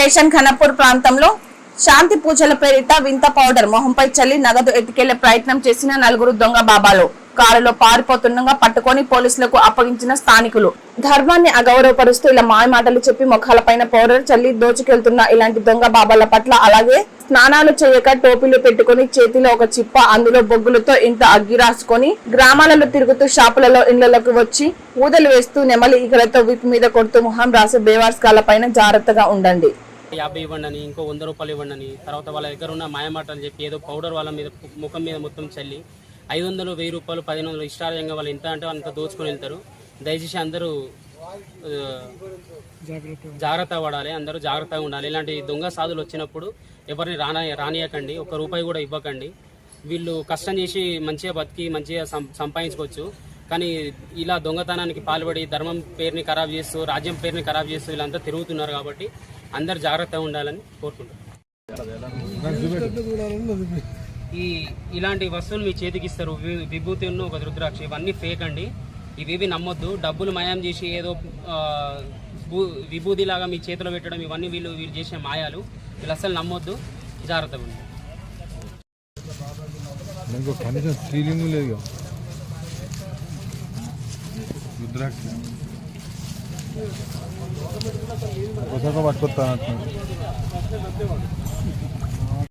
Station ఖనపూర్ ప్రాంతంలో శాంతి పూజల పేరిట వింత పౌడర్ మొహంపై చల్లి నగదు ఎత్తుకెళ్లే ప్రయత్నం చేసిన నలుగురు దొంగ బాబాలు కారులో పారిపోతుండగా పట్టుకొని పోలీసులకు అప్పగించిన స్థానికులు. ధర్మాన్ని అగౌరవపరుస్తూ ఇలా మాయమాటలు చెప్పి ముఖాలపైన పౌడర్ చల్లి దోచుకెళ్తున్న ఇలాంటి దొంగ బాబాల పట్ల, అలాగే స్నానాలు చేయక టోపీలు పెట్టుకుని చేతిలో ఒక చిప్ప అందులో బొగ్గులతో ఇంత అగ్గి రాసుకొని గ్రామాలలో తిరుగుతూ షాపులలో ఇళ్లలోకి వచ్చి ఊదలు వేస్తూ నెమలి ఈకలతో వీపు మీద కొడుతూ మొహం రాసే బేవార్స్కాల పైన జాగ్రత్తగా ఉండండి. 50 ఇవ్వండి అని, ఇంకో 100 రూపాయలు ఇవ్వండి అని, తర్వాత వాళ్ళ దగ్గర ఉన్న మాయమాటలు చెప్పి ఏదో పౌడర్ వాళ్ళ మీద ముఖం మీద మొత్తం చల్లి 500, 1000 రూపాయలు, 1500 ఇష్టారంగా వాళ్ళు ఎంత అంటే అంత దోచుకొని వెళ్తారు. దయచేసి అందరూ జాగ్రత్త పడాలి, అందరూ జాగ్రత్తగా ఉండాలి. ఇలాంటి దొంగ సాధులు వచ్చినప్పుడు ఎవరిని రానియకండి, 1 రూపాయి కూడా ఇవ్వకండి. వీళ్ళు కష్టం చేసి మంచిగా బతికి మంచిగా సంపాదించుకోవచ్చు. కానీ ఇలా దొంగతనానికి పాల్పడి ధర్మం పేరుని ఖరాబ్ చేస్తూ, రాజ్యం పేరుని ఖరాబ్ చేస్తూ వీళ్ళంతా తిరుగుతున్నారు. కాబట్టి అందరు జాగ్రత్తగా ఉండాలని కోరుకుంటారు. ఇలాంటి వస్తువులు మీ చేతికి ఇస్తారు. విభూతి ఉన్న ఒక రుద్రాక్ష, ఇవన్నీ ఫేక్ అండి. ఇవేవి నమ్మొద్దు. డబ్బులు మయం చేసి ఏదో విభూతిలాగా మీ చేతిలో పెట్టడం, ఇవన్నీ వీళ్ళు చేసే మాయాలు. వీళ్ళు అసలు నమ్మొద్దు, జాగ్రత్తగా ఉంది. రుద్రాక్ష పట్టుకొస్తా